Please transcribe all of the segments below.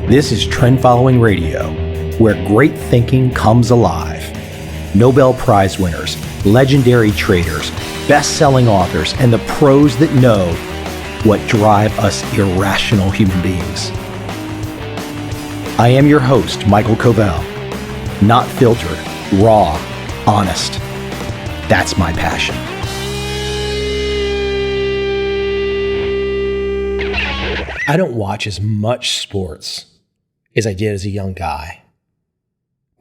This is Trend Following Radio, where great thinking comes alive. Nobel Prize winners, legendary traders, best-selling authors, and the pros that know what drive us irrational human beings. I am your host, MICHAEL COVEL. Not filtered, raw, honest. That's my passion. I don't watch as much sports as I did as a young guy,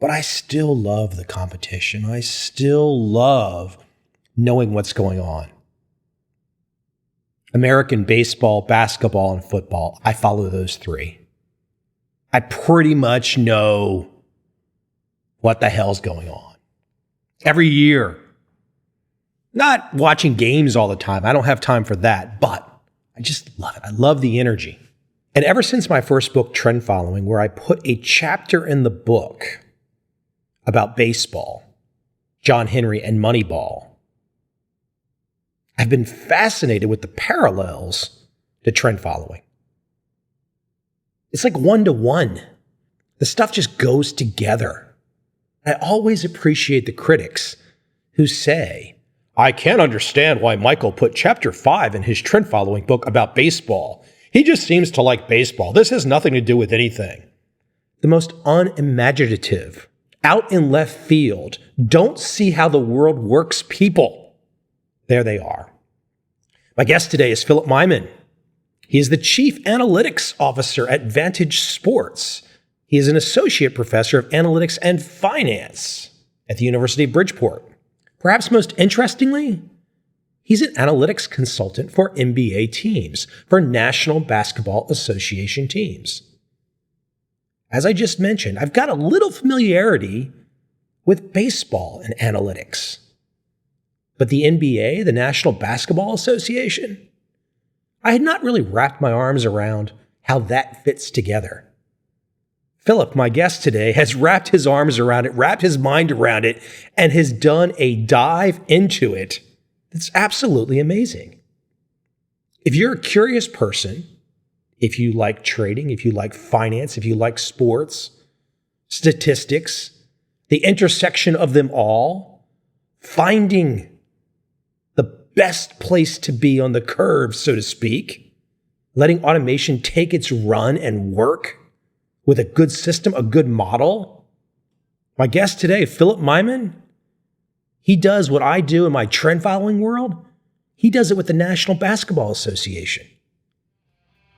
but I still love the competition. I still love knowing what's going on. American baseball, basketball, and football, I follow those three. I pretty much know what the hell's going on. Every year. Not watching games all the time. I don't have time for that, but I just love it. I love the energy. And ever since my first book, Trend Following, where I put a chapter in the book about baseball, John Henry, and Moneyball, I've been fascinated with the parallels to Trend Following. It's like one-to-one. The stuff just goes together. I always appreciate the critics who say, I can't understand why Michael put chapter 5 in his Trend Following book about baseball. He just seems to like baseball. This has nothing to do with anything. The most unimaginative, out in left field, don't see how the world works people. There they are. My guest today is Philip Maymin. He is the Chief Analytics Officer at Vantage Sports. He is an Associate Professor of Analytics and Finance at the University of Bridgeport. Perhaps most interestingly, he's an analytics consultant for NBA teams, for National Basketball Association teams. As I just mentioned, I've got a little familiarity with baseball and analytics. But the NBA, the National Basketball Association, I had not really wrapped my arms around how that fits together. Philip, my guest today, has wrapped his arms around it, wrapped his mind around it, and has done a dive into it that's absolutely amazing. If you're a curious person, if you like trading, if you like finance, if you like sports, statistics, the intersection of them all, finding the best place to be on the curve, so to speak, letting automation take its run and work with a good system, a good model. My guest today, Philip Maymin, he does what I do in my trend following world. He does it with the National Basketball Association.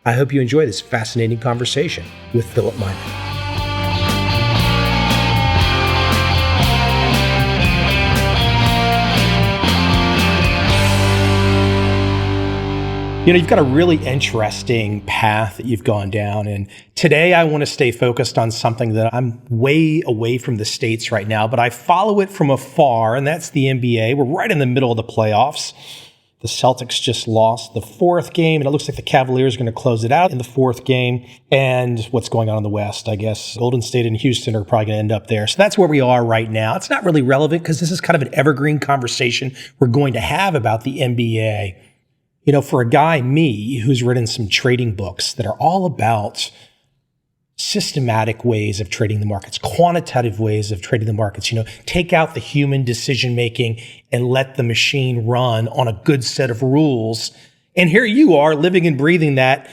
I hope you enjoy this fascinating conversation with Philip Maymin. You know, you've got a really interesting path that you've gone down. And today I want to stay focused on something that I'm way away from the States right now, but I follow it from afar, and that's the NBA. We're right in the middle of the playoffs. The Celtics just lost the fourth game, and it looks like the Cavaliers are going to close it out in the fourth game. And what's going on in the West, I guess Golden State and Houston are probably going to end up there. So that's where we are right now. It's not really relevant because this is kind of an evergreen conversation we're going to have about the NBA. You know, for a guy, me, who's written some trading books that are all about systematic ways of trading the markets, quantitative ways of trading the markets, you know, take out the human decision-making and let the machine run on a good set of rules. And here you are living and breathing that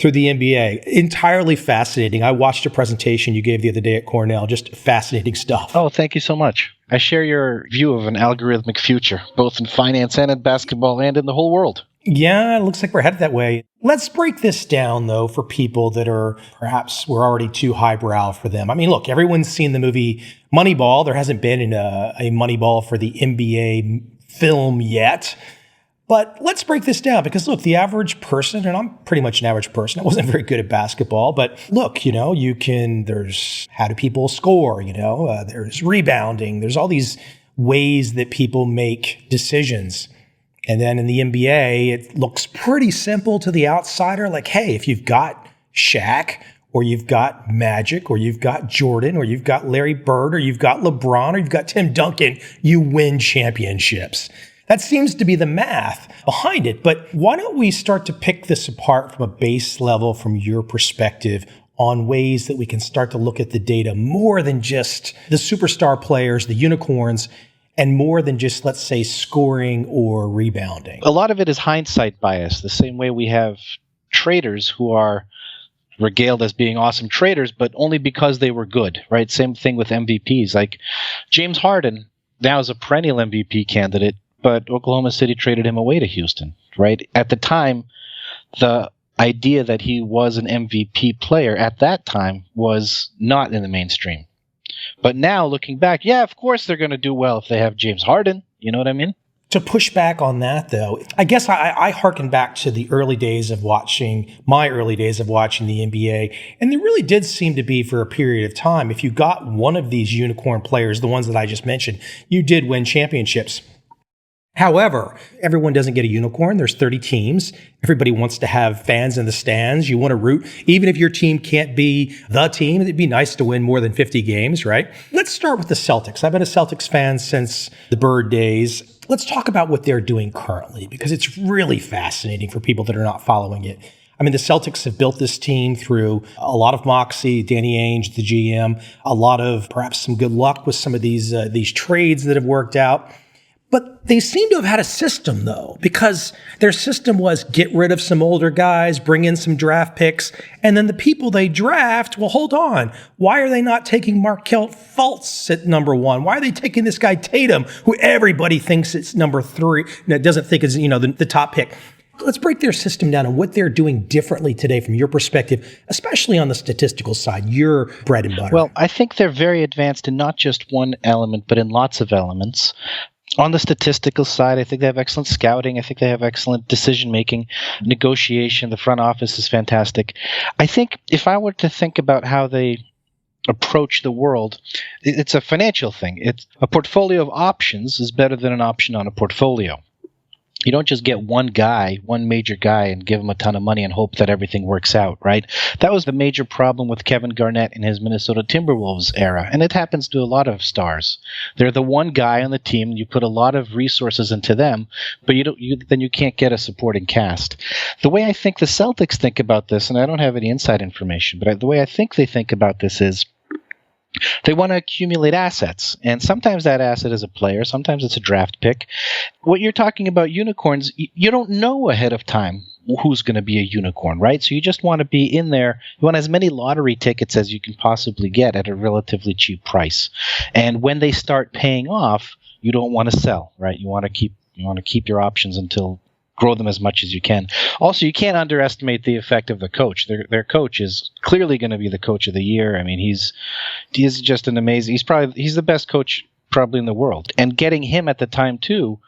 through the NBA. Entirely fascinating. I watched a presentation you gave the other day at Cornell. Just fascinating stuff. Oh, thank you so much. I share your view of an algorithmic future, both in finance and in basketball and in the whole world. Yeah, it looks like we're headed that way. Let's break this down, though, for people that are perhaps we're already too highbrow for them. I mean, look, everyone's seen the movie Moneyball. There hasn't been a Moneyball for the NBA film yet. But let's break this down because, look, the average person, and I'm pretty much an average person. I wasn't very good at basketball, but look, you know, there's how do people score, you know, there's rebounding. There's all these ways that people make decisions. And then in the NBA, it looks pretty simple to the outsider. Like, hey, if you've got Shaq or you've got Magic or you've got Jordan or you've got Larry Bird or you've got LeBron or you've got Tim Duncan, you win championships. That seems to be the math behind it. But why don't we start to pick this apart from a base level from your perspective on ways that we can start to look at the data more than just the superstar players, the unicorns, and more than just, let's say, scoring or rebounding? A lot of it is hindsight bias, the same way we have traders who are regaled as being awesome traders, but only because they were good, right? Same thing with MVPs. Like James Harden now is a perennial MVP candidate, but Oklahoma City traded him away to Houston, right? At the time, the idea that he was an MVP player at that time was not in the mainstream. But now, looking back, yeah, of course they're going to do well if they have James Harden. You know what I mean? To push back on that, though, I guess I hearken back to my early days of watching the NBA, and there really did seem to be, for a period of time, if you got one of these unicorn players, the ones that I just mentioned, you did win championships. However, everyone doesn't get a unicorn. There's 30 teams. Everybody wants to have fans in the stands. You want to root. Even if your team can't be the team, it'd be nice to win more than 50 games, right? Let's start with the Celtics. I've been a Celtics fan since the Bird days. Let's talk about what they're doing currently, because it's really fascinating for people that are not following it. I mean, the Celtics have built this team through a lot of moxie, Danny Ainge, the GM, a lot of perhaps some good luck with some of these trades that have worked out. But they seem to have had a system, though, because their system was get rid of some older guys, bring in some draft picks, and then the people they draft, well, hold on. Why are they not taking Markelle Fultz at number 1? Why are they taking this guy Tatum, who everybody thinks it's number 3, doesn't think is, the top pick? Let's break their system down and what they're doing differently today from your perspective, especially on the statistical side, your bread and butter. Well, I think they're very advanced in not just one element, but in lots of elements. On the statistical side, I think they have excellent scouting. I think they have excellent decision-making, negotiation. The front office is fantastic. I think if I were to think about how they approach the world, it's a financial thing. It's a portfolio of options is better than an option on a portfolio. You don't just get one major guy, and give him a ton of money and hope that everything works out, right? That was the major problem with Kevin Garnett in his Minnesota Timberwolves era, and it happens to a lot of stars. They're the one guy on the team, and you put a lot of resources into them, but then you can't get a supporting cast. The way I think the Celtics think about this, and I don't have any inside information, but the way I think they think about this is they want to accumulate assets, and sometimes that asset is a player, sometimes it's a draft pick. What you're talking about unicorns, you don't know ahead of time who's going to be a unicorn, right? So you just want to be in there. You want as many lottery tickets as you can possibly get at a relatively cheap price. And when they start paying off, you don't want to sell, right? You want to keep your options until grow them as much as you can. Also, you can't underestimate the effect of the coach. Their coach is clearly going to be the coach of the year. I mean, he's just an amazing. He's the best coach probably in the world. And getting him at the time too,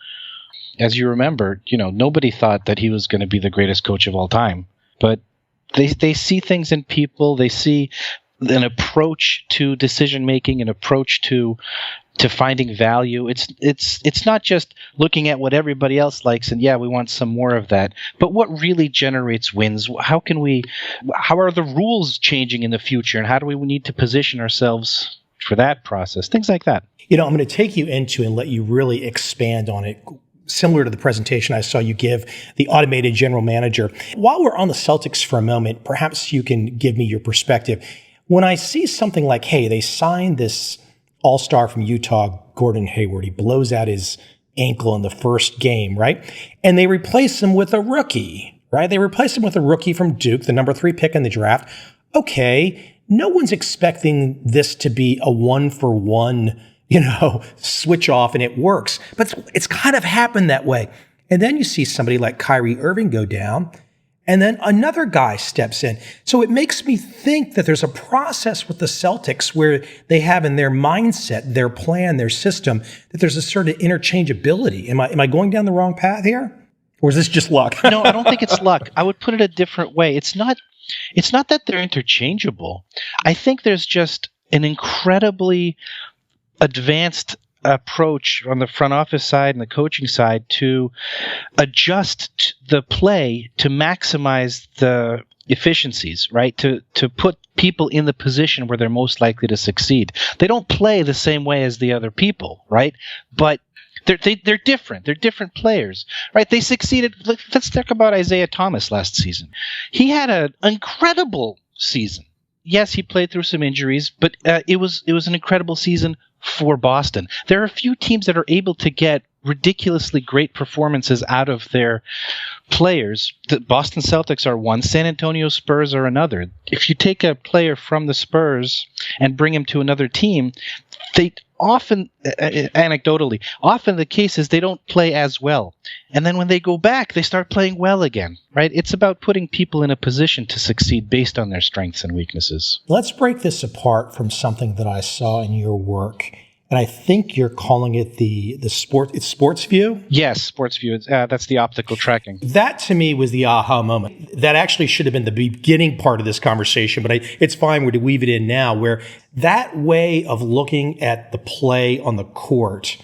as you remember, nobody thought that he was going to be the greatest coach of all time. But they see things in people. They see an approach to decision making, an approach to finding value. It's not just looking at what everybody else likes and we want some more of that, but what really generates wins. How are the rules changing in the future, and how do we need to position ourselves for that process? Things like that. I'm going to take you into and let you really expand on it. Similar to the presentation I saw you give the automated general manager. While we're on the Celtics for a moment, perhaps you can give me your perspective. When I see something like, hey, they signed this all-star from Utah, Gordon Hayward, he blows out his ankle in the first game, right? And they replace him with a rookie, right? They replace him with a rookie from Duke, the number 3 pick in the draft. Okay, no one's expecting this to be a one-for-one, switch off and it works. But it's kind of happened that way. And then you see somebody like Kyrie Irving go down, and then another guy steps in. So it makes me think that there's a process with the Celtics where they have in their mindset, their plan, their system, that there's a certain interchangeability. Am I going down the wrong path here? Or is this just luck? No, I don't think it's luck. I would put it a different way. It's not that they're interchangeable. I think there's just an incredibly advanced approach on the front office side and the coaching side to adjust the play to maximize the efficiencies, right? To put people in the position where they're most likely to succeed. They don't play the same way as the other people, right? But they're different. They're different players, right? They succeeded. Let's talk about Isaiah Thomas last season. He had an incredible season. yes, he played through some injuries, but it was an incredible season for Boston. There are a few teams that are able to get ridiculously great performances out of their players. The Boston Celtics are one, San Antonio Spurs are another. If you take a player from the Spurs and bring him to another team, they often, anecdotally, often the case is they don't play as well. And then when they go back, they start playing well again, right? It's about putting people in a position to succeed based on their strengths and weaknesses. Let's break this apart from something that I saw in your work. And I think you're calling it it's sports view? Yes, sports view. That's the optical tracking. That to me was the aha moment. That actually should have been the beginning part of this conversation, but it's fine to weave it in now, where that way of looking at the play on the court,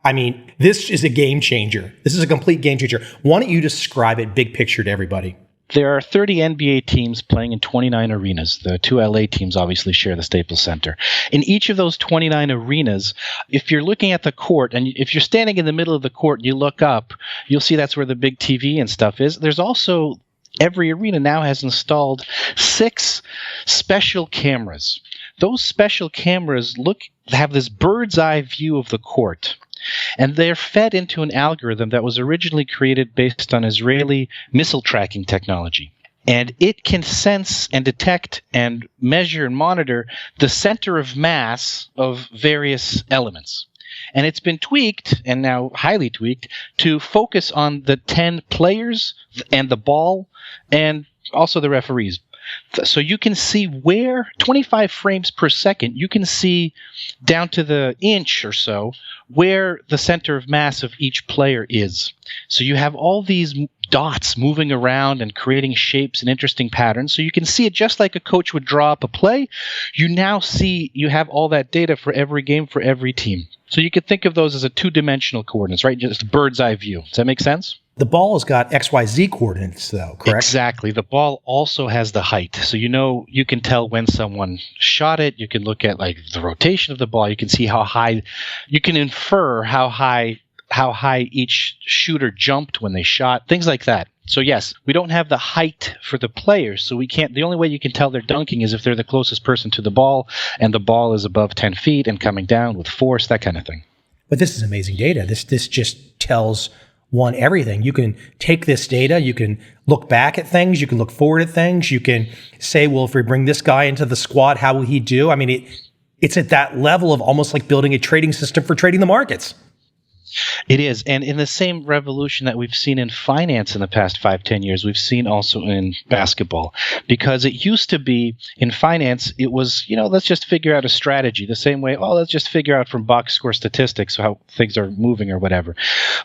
I mean, this is a game changer. This is a complete game changer. Why don't you describe it big picture to everybody? There are 30 NBA teams playing in 29 arenas. The two LA teams obviously share the Staples Center. In each of those 29 arenas, if you're looking at the court, and if you're standing in the middle of the court and you look up, you'll see that's where the big TV and stuff is. There's also, every arena now has installed 6 special cameras. Those special cameras have this bird's eye view of the court. And they're fed into an algorithm that was originally created based on Israeli missile tracking technology. And it can sense and detect and measure and monitor the center of mass of various elements. And it's been tweaked, and now highly tweaked, to focus on the 10 players and the ball and also the referees. So you can see where 25 frames per second, you can see down to the inch or so where the center of mass of each player is. So you have all these dots moving around and creating shapes and interesting patterns. So you can see it just like a coach would draw up a play. You now see you have all that data for every game for every team. So you could think of those as a two-dimensional coordinates, right? Just a bird's eye view. Does that make sense? The ball has got XYZ coordinates, though, correct? Exactly. The ball also has the height. So you can tell when someone shot it. You can look at like the rotation of the ball. You can see how high. You can infer how high each shooter jumped when they shot. Things like that. So yes, we don't have the height for the players, so we can't. The only way you can tell they're dunking is if they're the closest person to the ball, and the ball is above 10 feet and coming down with force, that kind of thing. But this is amazing data. This just tells everything. You can take this data, you can look back at things, you can look forward at things, you can say, well, if we bring this guy into the squad, how will he do? I mean, it's at that level of almost like building a trading system for trading the markets. It is. And in the same revolution that we've seen in finance in the past 5-10 years, we've seen also in basketball. Because it used to be in finance, it was, let's just figure out a strategy the same way. Oh, let's just figure out from box score statistics how things are moving or whatever.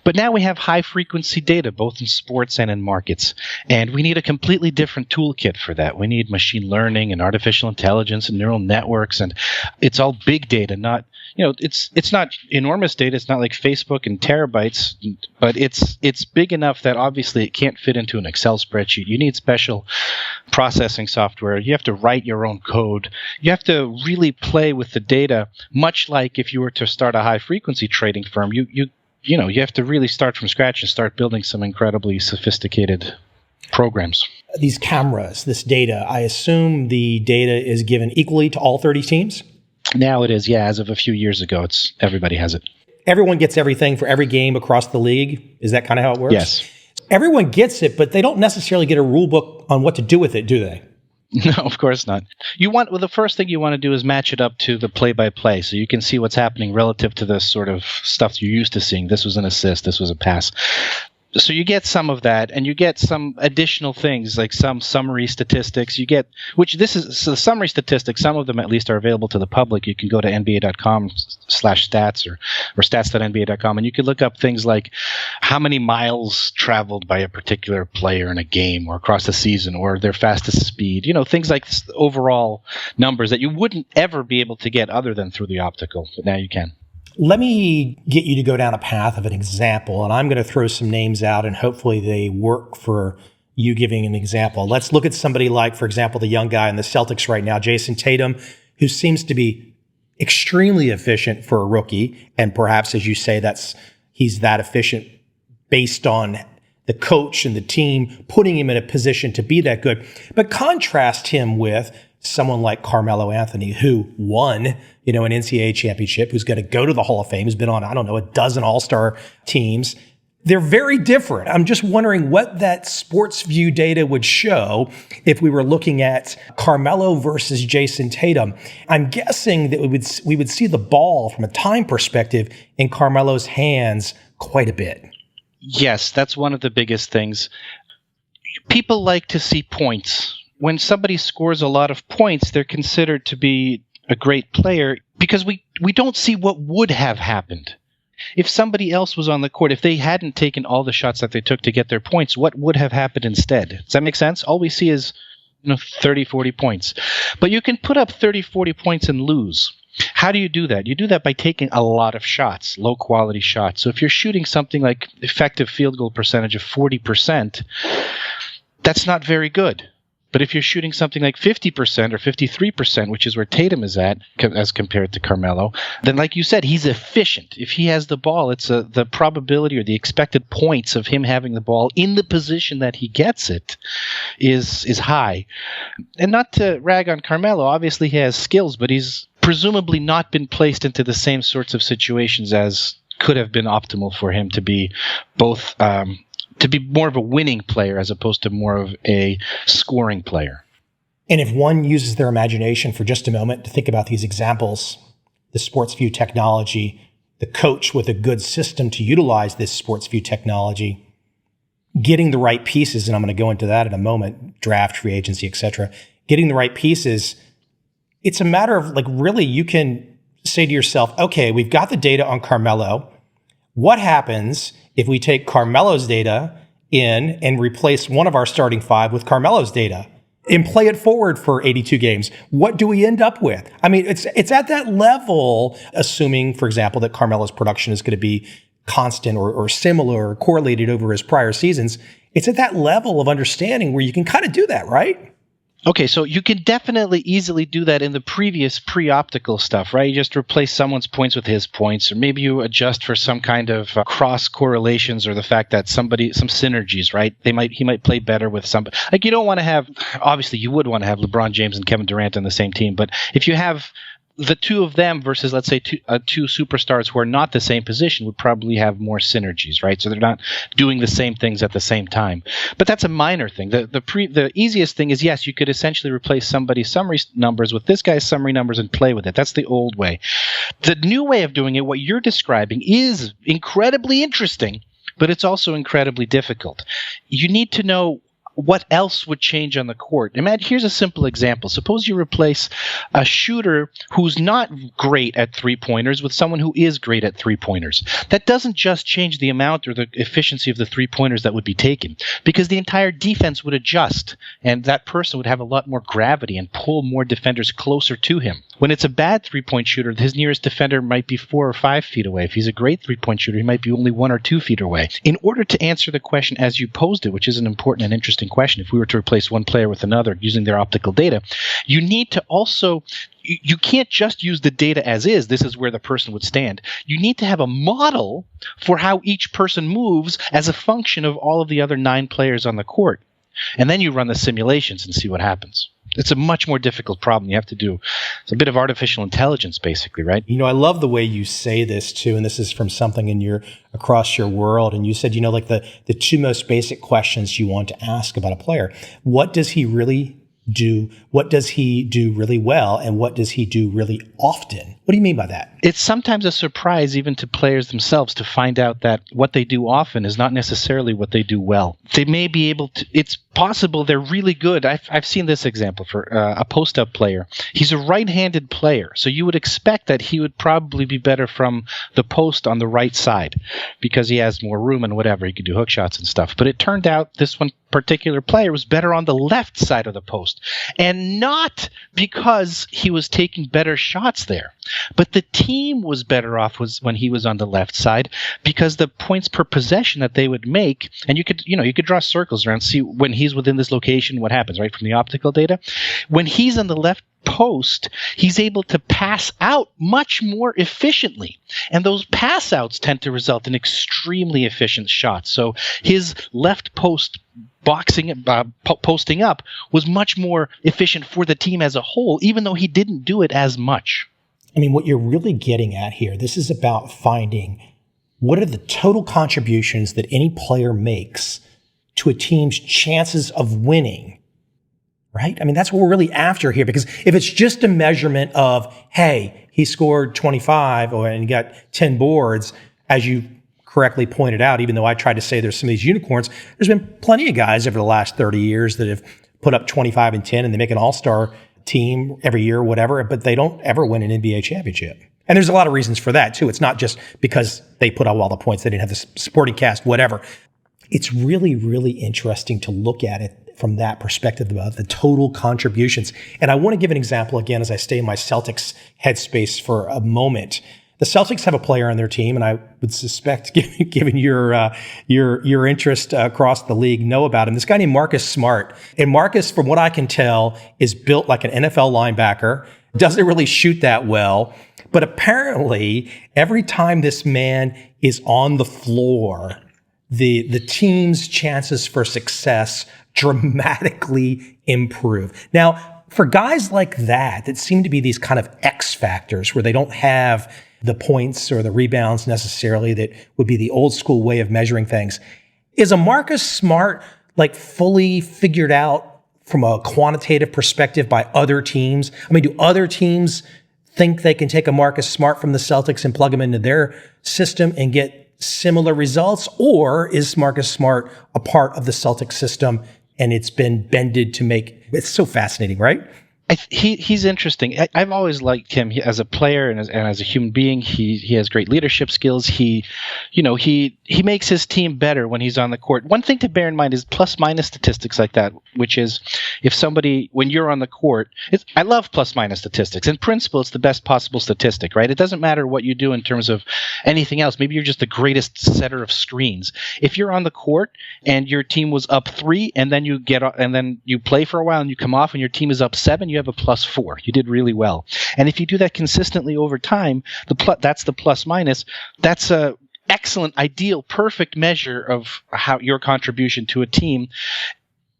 But now we have high frequency data, both in sports and in markets. And we need a completely different toolkit for that. We need machine learning and artificial intelligence and neural networks. And it's all big data, not, it's not enormous data. It's not like Facebook and terabytes, but it's big enough that obviously it can't fit into an Excel spreadsheet. You need special processing software. You have to write your own code. You have to really play with the data, much like if you were to start a high frequency trading firm. You have to really start from scratch and start building some incredibly sophisticated programs. These cameras, this data, I assume the data is given equally to all 30 teams? Now it is, yeah. As of a few years ago, everybody has it. Everyone gets everything for every game across the league? Is that kind of how it works? Yes. Everyone gets it, but they don't necessarily get a rule book on what to do with it, do they? No, of course not. The first thing you want to do is match it up to the play-by-play, so you can see what's happening relative to the sort of stuff you're used to seeing. This was an assist, this was a pass. So you get some of that, and you get some additional things, like some summary statistics. So the summary statistics, some of them at least are available to the public. You can go to nba.com/stats or stats.nba.com, and you can look up things like how many miles traveled by a particular player in a game or across the season, or their fastest speed. Things like overall numbers that you wouldn't ever be able to get other than through the optical, but now you can. Let me get you to go down a path of an example, and I'm going to throw some names out, and hopefully they work for you giving an example. Let's look at somebody like, for example, the young guy in the Celtics right now, Jason Tatum, who seems to be extremely efficient for a rookie, and perhaps, as you say, he's that efficient based on the coach and the team putting him in a position to be that good. But contrast him with someone like Carmelo Anthony, who won, an NCAA championship, who's going to go to the Hall of Fame, who's been on, a dozen All-Star teams. They're very different. I'm just wondering what that SportsView data would show if we were looking at Carmelo versus Jason Tatum. I'm guessing that we would see the ball from a time perspective in Carmelo's hands quite a bit. Yes, that's one of the biggest things. People like to see points. When somebody scores a lot of points, they're considered to be a great player because we don't see what would have happened. If somebody else was on the court, if they hadn't taken all the shots that they took to get their points, what would have happened instead? Does that make sense? All we see is 30, 40 points. But you can put up 30, 40 points and lose. How do you do that? You do that by taking a lot of shots, low-quality shots. So if you're shooting something like effective field goal percentage of 40%, that's not very good. But if you're shooting something like 50% or 53%, which is where Tatum is at as compared to Carmelo, then like you said, he's efficient. If he has the ball, it's the probability or the expected points of him having the ball in the position that he gets it is high. And not to rag on Carmelo, obviously he has skills, but he's presumably not been placed into the same sorts of situations as could have been optimal for him to be both to be more of a winning player as opposed to more of a scoring player. And if one uses their imagination for just a moment to think about these examples, the SportsView technology, the coach with a good system to utilize this SportsView technology, getting the right pieces, and I'm going to go into that in a moment, draft, free agency, etc., getting the right pieces, it's a matter of really you can say to yourself, okay, we've got the data on Carmelo. What happens if we take Carmelo's data in and replace one of our starting five with Carmelo's data and play it forward for 82 games? What do we end up with? I mean, it's at that level, assuming, for example, that Carmelo's production is going to be constant or similar or correlated over his prior seasons. It's at that level of understanding where you can kind of do that, right? Okay, so you can definitely easily do that in the previous pre-optical stuff, right? You just replace someone's points with his points, or maybe you adjust for some kind of cross correlations or the fact that some synergies, right? He might play better with somebody. Like you don't want to have, obviously you would want to have LeBron James and Kevin Durant on the same team, but if you have the two of them versus, let's say, two superstars who are not the same position would probably have more synergies, right? So they're not doing the same things at the same time. But that's a minor thing. The easiest thing is, yes, you could essentially replace somebody's summary numbers with this guy's summary numbers and play with it. That's the old way. The new way of doing it, what you're describing, is incredibly interesting, but it's also incredibly difficult. You need to know what else would change on the court. Imagine, here's a simple example. Suppose you replace a shooter who's not great at three-pointers with someone who is great at three-pointers. That doesn't just change the amount or the efficiency of the three-pointers that would be taken, because the entire defense would adjust, and that person would have a lot more gravity and pull more defenders closer to him. When it's a bad three-point shooter, his nearest defender might be 4 or 5 feet away. If he's a great three-point shooter, he might be only 1 or 2 feet away. In order to answer the question as you posed it, which is an important and interesting question, if we were to replace one player with another using their optical data, you need to also, you can't just use the data as is. This is where the person would stand. You need to have a model for how each person moves as a function of all of the other 9 players on the court. And then you run the simulations and see what happens. It's a much more difficult problem you have to do. It's a bit of artificial intelligence, basically, right? I love the way you say this too, and this is from something across your world. And you said, like the 2 most basic questions you want to ask about a player. What does he really do? What does he do really well? And what does he do really often? What do you mean by that? It's sometimes a surprise even to players themselves to find out that what they do often is not necessarily what they do well. They may be able to, it's possible they're really good. I've seen this example for a post-up player. He's a right-handed player, so you would expect that he would probably be better from the post on the right side because he has more room and whatever. He could do hook shots and stuff. But it turned out this one particular player was better on the left side of the post, and not because he was taking better shots there. But the team was better off was when he was on the left side, because the points per possession that they would make, and you could draw circles around, see when he's within this location, what happens, right, from the optical data. When he's on the left post, he's able to pass out much more efficiently. And those pass outs tend to result in extremely efficient shots. So his left post posting up was much more efficient for the team as a whole, even though he didn't do it as much. I mean, what you're really getting at here, this is about finding what are the total contributions that any player makes to a team's chances of winning, right? I mean, that's what we're really after here, because if it's just a measurement of, hey, he scored 25 and he got 10 boards, as you correctly pointed out, even though I tried to say there's some of these unicorns, there's been plenty of guys over the last 30 years that have put up 25 and 10 and they make an all-star team every year, whatever, but they don't ever win an NBA championship. And there's a lot of reasons for that too. It's not just because they put out all the points, they didn't have the supporting cast, whatever. It's really, really interesting to look at it from that perspective about the total contributions. And I want to give an example again as I stay in my Celtics headspace for a moment. The Celtics have a player on their team, and I would suspect, given your interest across the league, know about him. This guy named Marcus Smart. And Marcus, from what I can tell, is built like an NFL linebacker, doesn't really shoot that well. But apparently, every time this man is on the floor, the team's chances for success dramatically improve. Now, for guys like that seem to be these kind of X factors where they don't have the points or the rebounds necessarily that would be the old school way of measuring things. Is a Marcus Smart like fully figured out from a quantitative perspective by other teams? I mean, do other teams think they can take a Marcus Smart from the Celtics and plug him into their system and get similar results? Or is Marcus Smart a part of the Celtics system and it's been bended to make, it's so fascinating, right? He's interesting. I've always liked him as a player and as a human being. He has great leadership skills. He makes his team better when he's on the court. One thing to bear in mind is plus minus statistics like that, which is when you're on the court, I love plus minus statistics. In principle, it's the best possible statistic, right? It doesn't matter what you do in terms of anything else. Maybe you're just the greatest setter of screens. If you're on the court and your team was up 3 and then you play for a while and you come off and your team is up 7, you have a +4. You did really well. And if you do that consistently over time, that's the plus minus. That's a excellent, ideal, perfect measure of how your contribution to a team.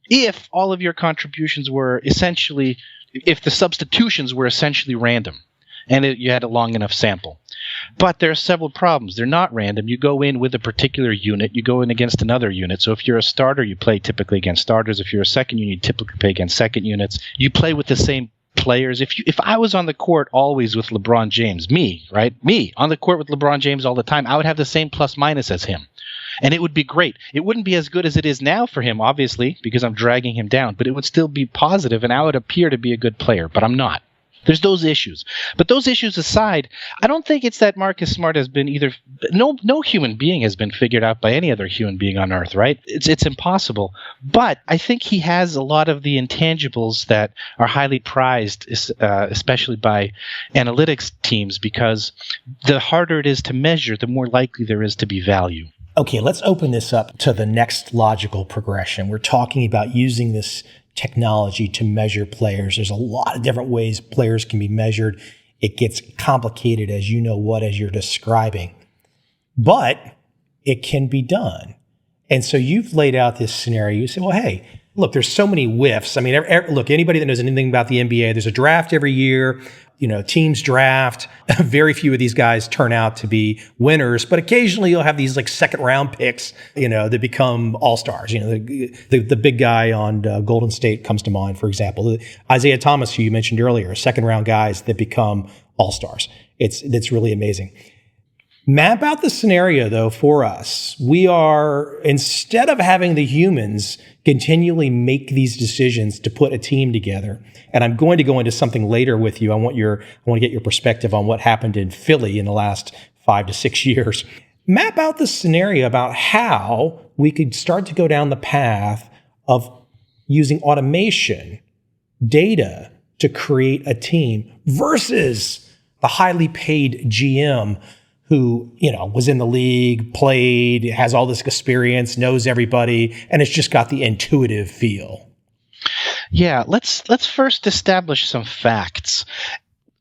If all of your contributions were if the substitutions were essentially random and you had a long enough sample. But there are several problems. They're not random. You go in with a particular unit. You go in against another unit. So if you're a starter, you play typically against starters. If you're a second unit, you typically play against second units. You play with the same players. If I was on the court always with LeBron James, me on the court with LeBron James all the time, I would have the same plus minus as him. And it would be great. It wouldn't be as good as it is now for him, obviously, because I'm dragging him down. But it would still be positive, and I would appear to be a good player. But I'm not. There's those issues. But those issues aside, I don't think it's that Marcus Smart has been no human being has been figured out by any other human being on earth, right? It's impossible. But I think he has a lot of the intangibles that are highly prized, especially by analytics teams, because the harder it is to measure, the more likely there is to be value. Okay, let's open this up to the next logical progression. We're talking about using this technology to measure players. There's a lot of different ways players can be measured. It gets complicated as you're describing, but it can be done. And so you've laid out this scenario. You say, well, hey, look, there's so many whiffs. I mean, look, anybody that knows anything about the NBA, there's a draft every year. Teams draft. Very few of these guys turn out to be winners, but occasionally you'll have these like second round picks, that become all-stars. The big guy on Golden State comes to mind, for example. Isaiah Thomas, who you mentioned earlier, second round guys that become all-stars. It's really amazing. Map out the scenario, though, for us. We are, instead of having the humans continually make these decisions to put a team together, and I'm going to go into something later with you. I want to get your perspective on what happened in Philly in the last 5 to 6 years. Map out the scenario about how we could start to go down the path of using automation, data to create a team versus the highly paid GM who, was in the league, played, has all this experience, knows everybody, and it's just got the intuitive feel? Yeah, let's first establish some facts.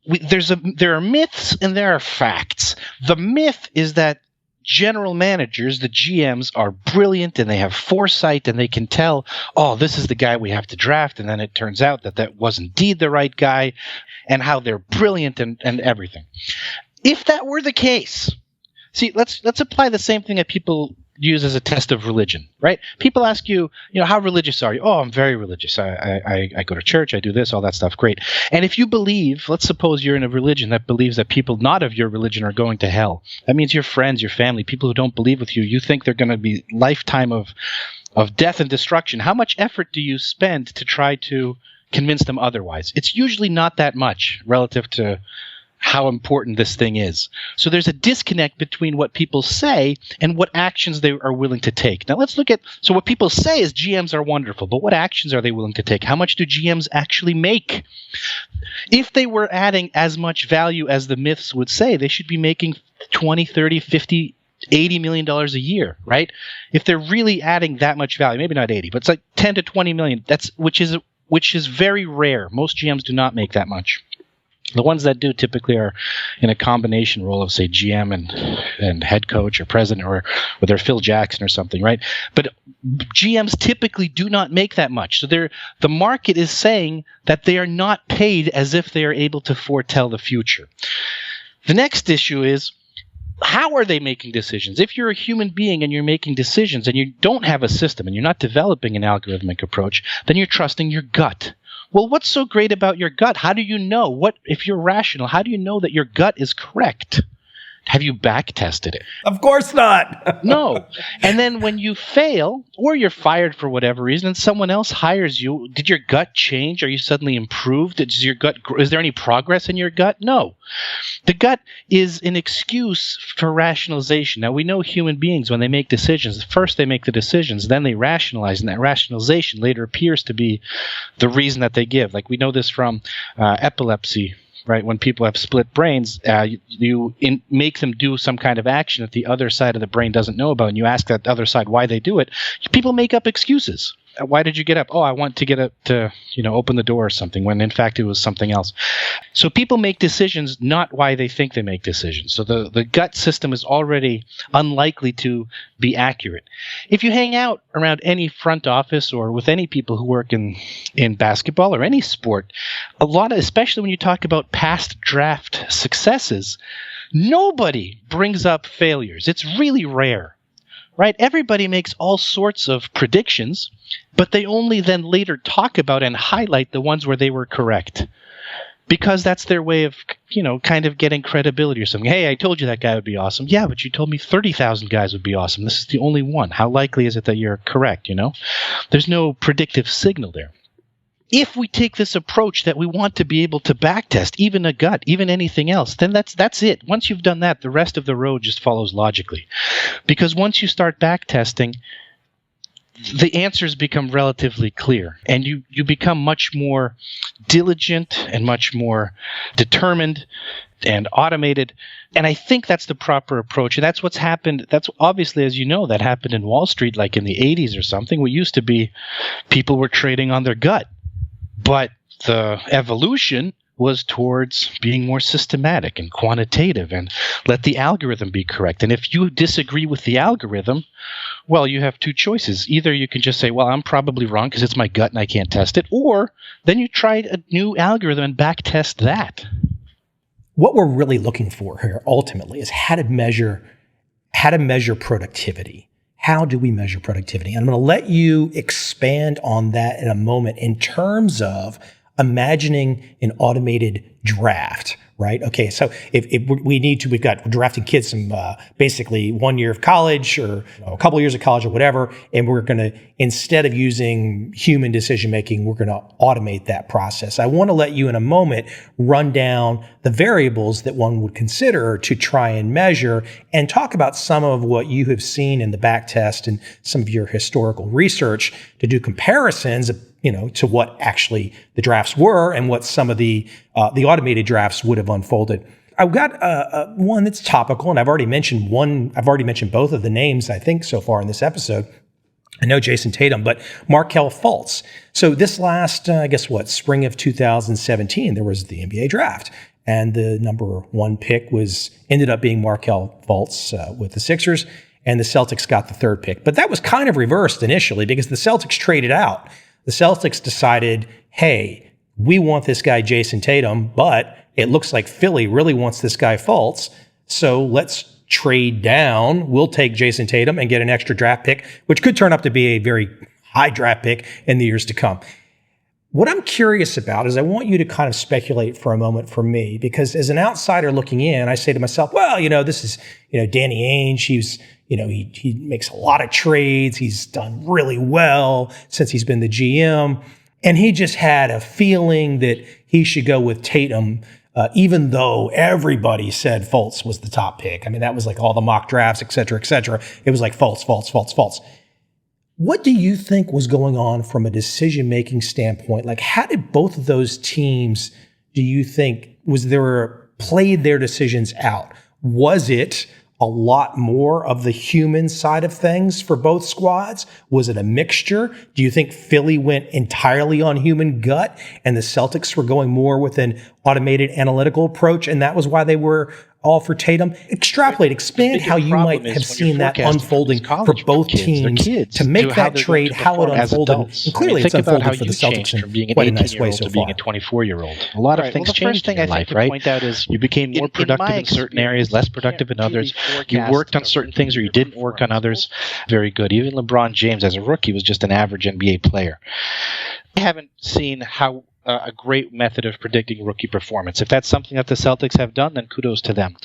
There are myths and there are facts. The myth is that general managers, the GMs, are brilliant and they have foresight and they can tell, oh, this is the guy we have to draft, and then it turns out that was indeed the right guy, and how they're brilliant and everything. If that were the case, see, let's apply the same thing that people use as a test of religion, right? People ask you, how religious are you? Oh, I'm very religious. I go to church. I do this, all that stuff. Great. And if you believe, let's suppose you're in a religion that believes that people not of your religion are going to hell. That means your friends, your family, people who don't believe with you, you think they're going to be lifetime of death and destruction. How much effort do you spend to try to convince them otherwise? It's usually not that much relative to how important this thing is. So there's a disconnect between what people say and what actions they are willing to take. Now let's look at, so what people say is GMs are wonderful, but what actions are they willing to take? How much do GMs actually make? If they were adding as much value as the myths would say, they should be making 20, 30, 50, $80 million a year, right? If they're really adding that much value, maybe not 80, but it's like 10 to 20 million, which is very rare. Most GMs do not make that much. The ones that do typically are in a combination role of, say, GM and head coach or president, or they're Phil Jackson or something, right? But GMs typically do not make that much. So the market is saying that they are not paid as if they are able to foretell the future. The next issue is, how are they making decisions? If you're a human being and you're making decisions and you don't have a system and you're not developing an algorithmic approach, then you're trusting your gut. Well, what's so great about your gut? How do you know? If you're rational, how do you know that your gut is correct? Have you back tested it? Of course not. No. And then when you fail, or you're fired for whatever reason, and someone else hires you, did your gut change? Are you suddenly improved? Is there any progress in your gut? No. The gut is an excuse for rationalization. Now, we know human beings, when they make decisions, first they make the decisions, then they rationalize, and that rationalization later appears to be the reason that they give. Like, we know this from epilepsy. Right, when people have split brains, you make them do some kind of action that the other side of the brain doesn't know about, and you ask that other side why they do it. People make up excuses. Why did you get up? Oh, I want to get up to, open the door or something, when in fact it was something else. So people make decisions not why they think they make decisions. So the gut system is already unlikely to be accurate. If you hang out around any front office or with any people who work in basketball or any sport, especially when you talk about past draft successes, nobody brings up failures. It's really rare. Right? Everybody makes all sorts of predictions, but they only then later talk about and highlight the ones where they were correct. Because that's their way of, kind of getting credibility or something. Hey, I told you that guy would be awesome. Yeah, but you told me 30,000 guys would be awesome. This is the only one. How likely is it that you're correct, There's no predictive signal there. If we take this approach that we want to be able to backtest even a gut, even anything else, then that's it. Once you've done that, the rest of the road just follows logically. Because once you start backtesting, the answers become relatively clear, and you become much more diligent and much more determined and automated. And I think that's the proper approach. And that's what's happened. That's obviously, as you know, that happened in Wall Street, like in the 80s or something. What used to be people were trading on their gut. But the evolution was towards being more systematic and quantitative and let the algorithm be correct. And if you disagree with the algorithm, well, you have two choices. Either you can just say, well, I'm probably wrong because it's my gut and I can't test it, or then you try a new algorithm and back test that. What we're really looking for here ultimately is how to measure productivity. How do we measure productivity? And I'm going to let you expand on that in a moment in terms of imagining an automated draft, right? Okay, so if we've got drafting kids from basically 1 year of college or a couple of years of college or whatever, and we're going to, instead of using human decision making, we're going to automate that process. I want to let you in a moment run down the variables that one would consider to try and measure and talk about some of what you have seen in the back test and some of your historical research to do comparisons to what actually the drafts were and what some of the automated drafts would have unfolded. I've got one that's topical, and I've already mentioned both of the names, I think, so far in this episode. I know Jason Tatum, but Markelle Fultz. So this last, spring of 2017, there was the NBA draft, and the number one pick ended up being Markelle Fultz with the Sixers, and the Celtics got the third pick. But that was kind of reversed initially because the Celtics traded out. The Celtics decided, hey, we want this guy Jason Tatum, but it looks like Philly really wants this guy Fultz, so let's trade down. We'll take Jason Tatum and get an extra draft pick, which could turn up to be a very high draft pick in the years to come. What I'm curious about is I want you to kind of speculate for a moment for me, because as an outsider looking in, I say to myself, well, this is, Danny Ainge. He makes a lot of trades. He's done really well since he's been the GM. And he just had a feeling that he should go with Tatum, even though everybody said Fultz was the top pick. I mean, that was like all the mock drafts, et cetera, et cetera. It was like Fultz, Fultz, Fultz, Fultz. What do you think was going on from a decision-making standpoint? Like, how did both of those teams, do you think, played their decisions out? Was it a lot more of the human side of things for both squads? Was it a mixture? Do you think Philly went entirely on human gut and the Celtics were going more with an automated analytical approach, and that was why they were all for Tatum? Expand how you might have seen that unfolding for both teams to make that trade, how it unfolded. And clearly it's unfolded for the Celtics from being in quite a an nice way 18-year-old so to being far. a 24-year-old. A lot of things changed in your life, right? Point out is you became more productive in certain areas, less productive in others. You worked on certain things or you didn't work on others. Very good. Even LeBron James as a rookie was just an average NBA player. I haven't seen how a great method of predicting rookie performance. If that's something that the Celtics have done, then kudos to them.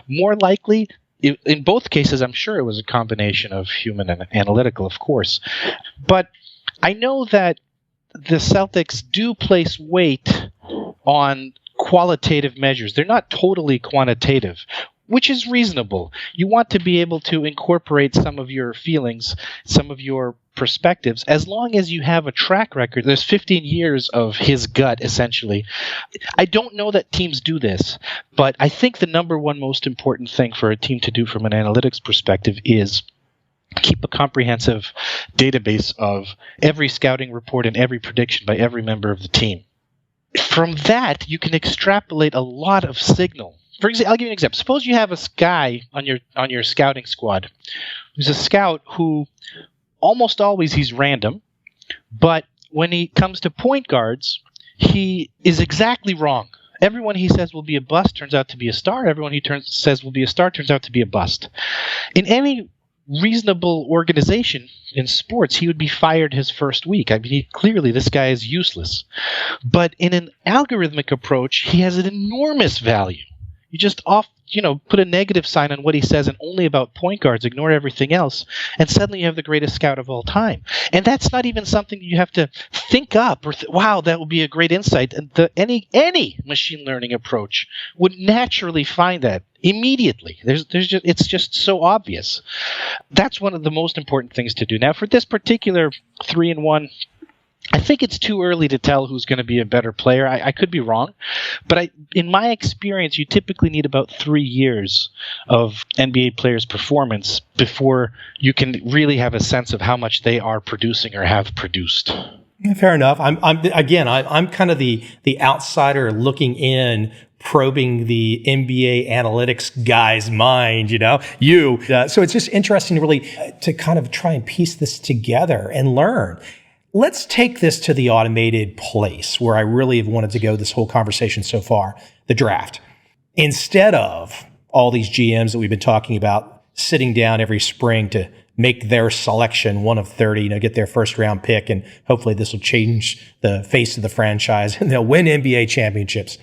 More likely, in both cases, I'm sure it was a combination of human and analytical, of course. But I know that the Celtics do place weight on qualitative measures. They're not totally quantitative, which is reasonable. You want to be able to incorporate some of your feelings, some of your perspectives, as long as you have a track record. There's 15 years of his gut, essentially. I don't know that teams do this, but I think the number one most important thing for a team to do from an analytics perspective is keep a comprehensive database of every scouting report and every prediction by every member of the team. From that, you can extrapolate a lot of signal. For example, I'll give you an example. Suppose you have a guy on your scouting squad who's a scout who almost always he's random, but when he comes to point guards, he is exactly wrong. Everyone he says will be a bust turns out to be a star. Everyone he says will be a star turns out to be a bust. In any reasonable organization in sports, he would be fired his first week. I mean, clearly this guy is useless. But in an algorithmic approach, he has an enormous value. You just put a negative sign on what he says and only about point guards, ignore everything else, and suddenly you have the greatest scout of all time. And that's not even something you have to think up or wow, that would be a great insight. And any machine learning approach would naturally find that immediately. It's just so obvious. That's one of the most important things to do. Now, for this particular 3-1, I think it's too early to tell who's going to be a better player. I could be wrong, but in my experience, you typically need about 3 years of NBA players' performance before you can really have a sense of how much they are producing or have produced. Fair enough. I'm kind of the outsider looking in, probing the NBA analytics guy's mind, So it's just interesting to kind of try and piece this together and learn. Let's take this to the automated place where I really have wanted to go this whole conversation so far, the draft. Instead of all these GMs that we've been talking about sitting down every spring to make their selection one of 30, get their first round pick, and hopefully this will change the face of the franchise and they'll win NBA championships.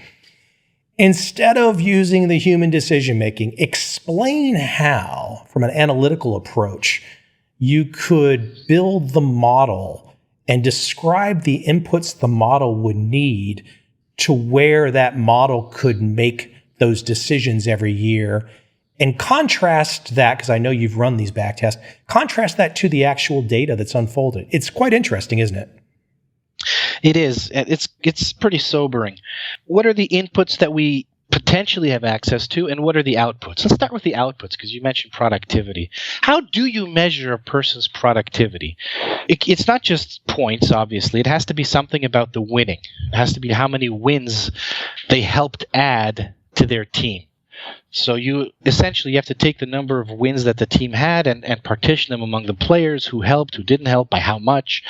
Instead of using the human decision-making, explain how, from an analytical approach, you could build the model and describe the inputs the model would need to where that model could make those decisions every year. And contrast that, because I know you've run these back tests, contrast that to the actual data that's unfolded. It's quite interesting, isn't it? It is. It's pretty sobering. What are the inputs that we potentially have access to, and what are the outputs? Let's start with the outputs, because you mentioned productivity. How do you measure a person's productivity? It's not just points, obviously. It has to be something about the winning. It has to be how many wins they helped add to their team. So you have to take the number of wins that the team had and partition them among the players who helped, who didn't help, by how much.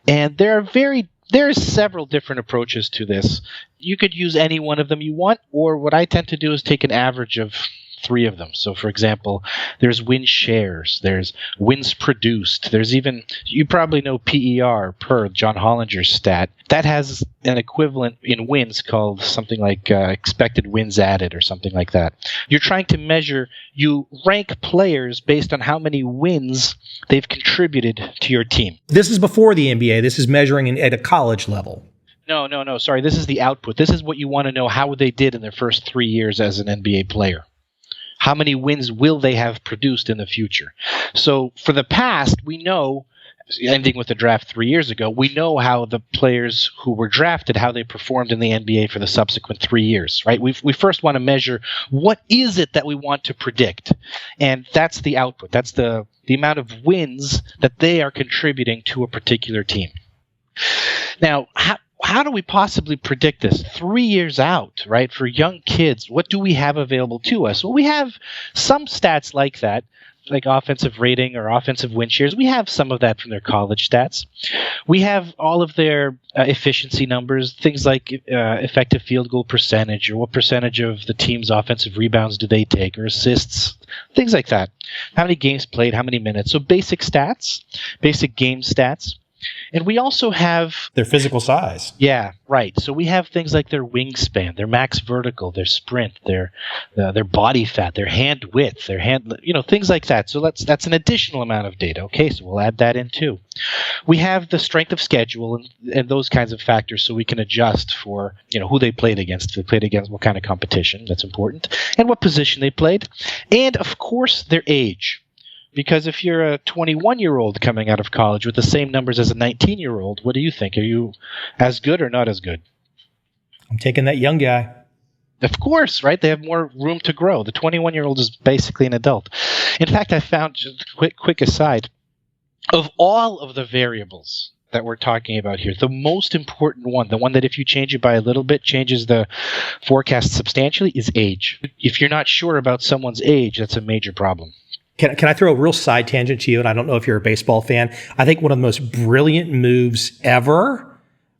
And there are several different approaches to this. You could use any one of them you want, or what I tend to do is take an average of 3 of them. So, for example, there's win shares, there's wins produced, there's even, you probably know PER, per John Hollinger's stat. That has an equivalent in wins called something like expected wins added or something like that. You're trying to measure, you rank players based on how many wins they've contributed to your team. This is before the NBA. This is measuring at a college level. No. Sorry, this is the output. This is what you want to know how they did in their first 3 years as an NBA player. How many wins will they have produced in the future? So for the past, we know, ending with the draft 3 years ago, we know how the players who were drafted, how they performed in the NBA for the subsequent 3 years, right? We first want to measure what is it that we want to predict. And that's the output. That's the amount of wins that they are contributing to a particular team. Now, how do we possibly predict this 3 years out, right? For young kids, what do we have available to us? Well, we have some stats like that, like offensive rating or offensive win shares. We have some of that from their college stats. We have all of their efficiency numbers, things like effective field goal percentage, or what percentage of the team's offensive rebounds do they take, or assists, things like that. How many games played, how many minutes. So basic stats, basic game stats. And we also have their physical size. Yeah, right. So we have things like their wingspan, their max vertical, their sprint, their body fat, their hand width, their hand, things like that. So that's an additional amount of data. Okay, so we'll add that in too. We have the strength of schedule and those kinds of factors, so we can adjust for who they played against, if they played against what kind of competition. That's important, and what position they played, and of course their age. Because if you're a 21-year-old coming out of college with the same numbers as a 19-year-old, what do you think? Are you as good or not as good? I'm taking that young guy. Of course, right? They have more room to grow. The 21-year-old is basically an adult. In fact, I found, just a quick aside, of all of the variables that we're talking about here, the most important one, the one that if you change it by a little bit changes the forecast substantially, is age. If you're not sure about someone's age, that's a major problem. Can I throw a real side tangent to you? And I don't know if you're a baseball fan. I think one of the most brilliant moves ever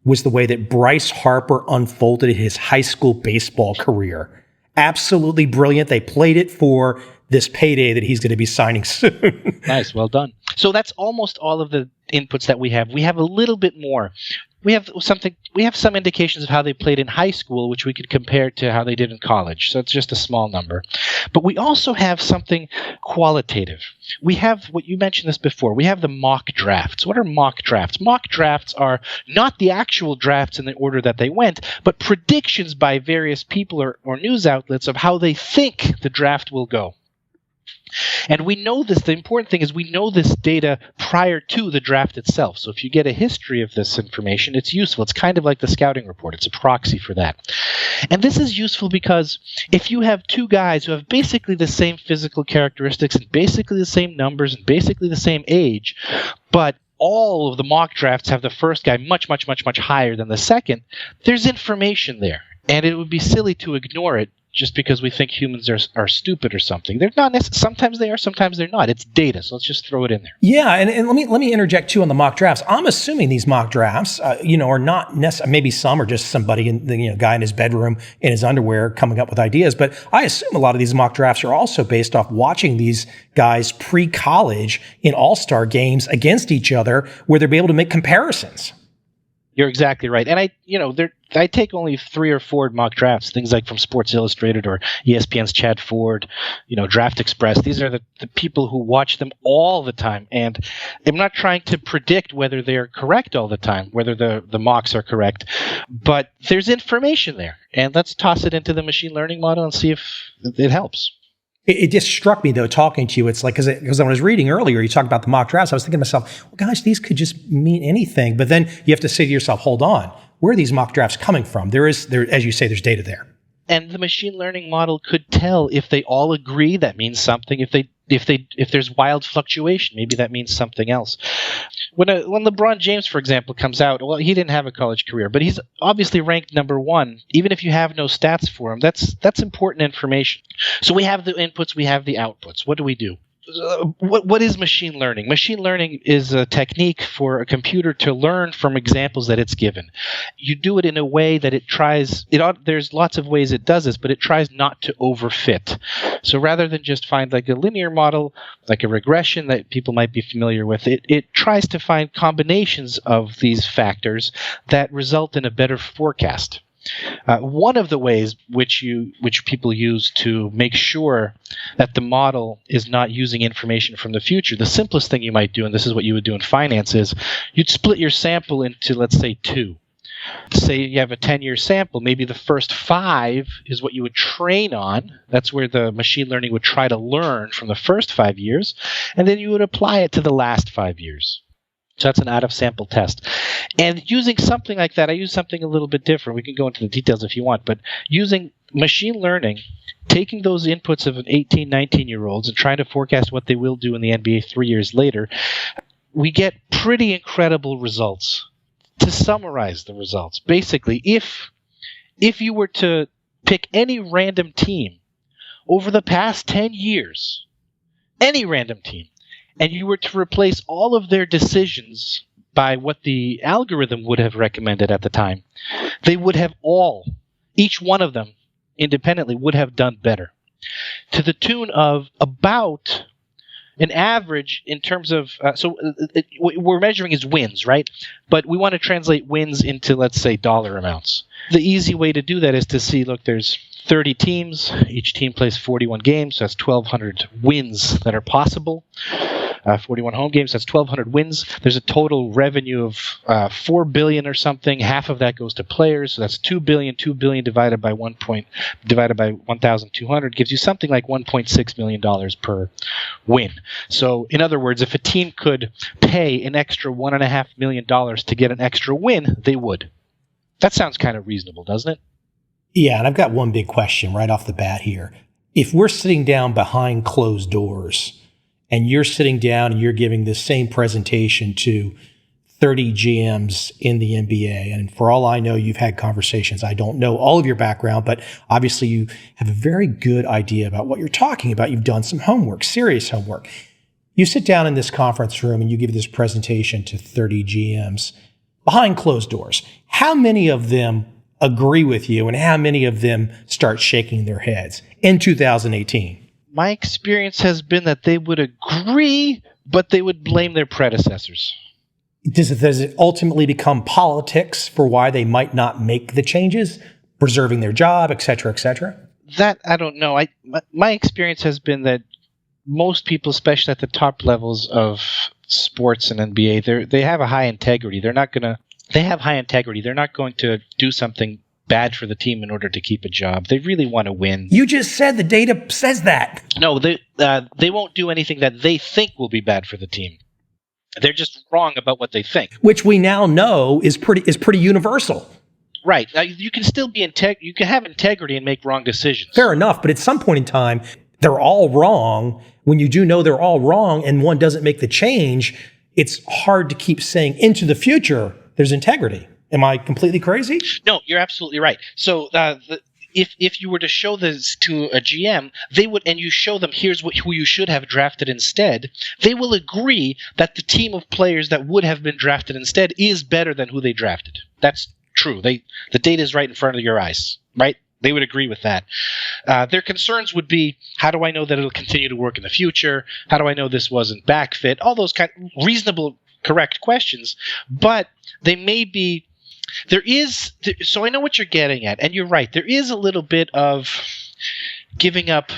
was the way that Bryce Harper unfolded his high school baseball career. Absolutely brilliant. They played it for this payday that he's going to be signing soon. Nice. Well done. So that's almost all of the inputs that we have. We have a little bit more. We have some indications of how they played in high school, which we could compare to how they did in college. So it's just a small number. But we also have something qualitative. We have, what you mentioned this before, we have the mock drafts. What are mock drafts? Mock drafts are not the actual drafts in the order that they went, but predictions by various people or news outlets of how they think the draft will go. And we know this, the important thing is we know this data prior to the draft itself. So if you get a history of this information, it's useful. It's kind of like the scouting report. It's a proxy for that. And this is useful because if you have two guys who have basically the same physical characteristics and basically the same numbers and basically the same age, but all of the mock drafts have the first guy much, much, much, much higher than the second, there's information there. And it would be silly to ignore it just because we think humans are stupid or something. They're not necessarily. Sometimes they are, sometimes they're not. It's data, so let's just throw it in there. Yeah, and let me interject too on the mock drafts. I'm assuming these mock drafts, are not necessarily. Maybe some are just somebody, guy in his bedroom in his underwear coming up with ideas. But I assume a lot of these mock drafts are also based off watching these guys pre-college in all-star games against each other, where they'll be able to make comparisons. You're exactly right. And I take only 3 or 4 mock drafts, things like from Sports Illustrated or ESPN's Chad Ford, Draft Express. These are the people who watch them all the time. And I'm not trying to predict whether they're correct all the time, whether the mocks are correct, but there's information there. And let's toss it into the machine learning model and see if it helps. It just struck me, though, talking to you. It's like, because I was reading earlier, you talked about the mock drafts. I was thinking to myself, well, gosh, these could just mean anything. But then you have to say to yourself, hold on, where are these mock drafts coming from? There, as you say, there's data there. And the machine learning model could tell if they all agree, that means something. If there's wild fluctuation, maybe that means something else. When LeBron James, for example, comes out, well, he didn't have a college career, but he's obviously ranked number one. Even if you have no stats for him, that's important information. So we have the inputs, we have the outputs. What do we do? What is machine learning? Machine learning is a technique for a computer to learn from examples that it's given. You do it in a way that there's lots of ways it does this, but it tries not to overfit. So rather than just find like a linear model, like a regression that people might be familiar with, it tries to find combinations of these factors that result in a better forecast. One of the ways which people use to make sure that the model is not using information from the future, the simplest thing you might do, and this is what you would do in finance, is you'd split your sample into, let's say, 2. Say you have a 10-year sample, maybe the first 5 is what you would train on. That's where the machine learning would try to learn from the first 5 years, and then you would apply it to the last 5 years. So that's an out-of-sample test. And using something like that, I use something a little bit different. We can go into the details if you want, but using machine learning, taking those inputs of an 18, 19-year-olds and trying to forecast what they will do in the NBA 3 years later, we get pretty incredible results. To summarize the results, basically, if you were to pick any random team over the past 10 years, any random team, and you were to replace all of their decisions by what the algorithm would have recommended at the time, they would have each one of them independently would have done better. To the tune of about an average in terms of, what we're measuring is wins, right? But we want to translate wins into, let's say, dollar amounts. The easy way to do that is to see, look, there's 30 teams. Each team plays 41 games. So that's 1,200 wins that are possible. 41 home games, that's 1,200 wins. There's a total revenue of $4 billion or something. Half of that goes to players, so that's $2 billion. $2 billion divided by 1,200 gives you something like $1.6 million per win. So, in other words, if a team could pay an extra $1.5 million to get an extra win, they would. That sounds kind of reasonable, doesn't it? Yeah, and I've got one big question right off the bat here. If we're sitting down behind closed doors, and you're sitting down and you're giving the same presentation to 30 GMs in the NBA. And for all I know, you've had conversations. I don't know all of your background, but obviously you have a very good idea about what you're talking about. You've done some homework, serious homework. You sit down in this conference room and you give this presentation to 30 GMs behind closed doors. How many of them agree with you and how many of them start shaking their heads in 2018? My experience has been that they would agree, but they would blame their predecessors. Does it ultimately become politics for why they might not make the changes, preserving their job, et cetera, et cetera? That, I don't know. My experience has been that most people, especially at the top levels of sports and NBA, they have a high integrity. They have high integrity. They're not going to do something bad for the team in order to keep a job. They really want to win. You just said the data says that. No, they won't do anything that they think will be bad for the team. They're just wrong about what they think, which we now know is pretty universal. Right. Now, you can still be you can have integrity and make wrong decisions. Fair enough, but at some point in time, they're all wrong. When you do know they're all wrong and one doesn't make the change, it's hard to keep saying into the future there's integrity. Am I completely crazy? No, you're absolutely right. So if you were to show this to a GM, they would, and you show them here's who you should have drafted instead, they will agree that the team of players that would have been drafted instead is better than who they drafted. That's true. The data is right in front of your eyes, right? They would agree with that. Their concerns would be, how do I know that it'll continue to work in the future? How do I know this wasn't backfit? All those kind of reasonable, correct questions, but they may be. So I know what you're getting at, and you're right. There is a little bit of giving up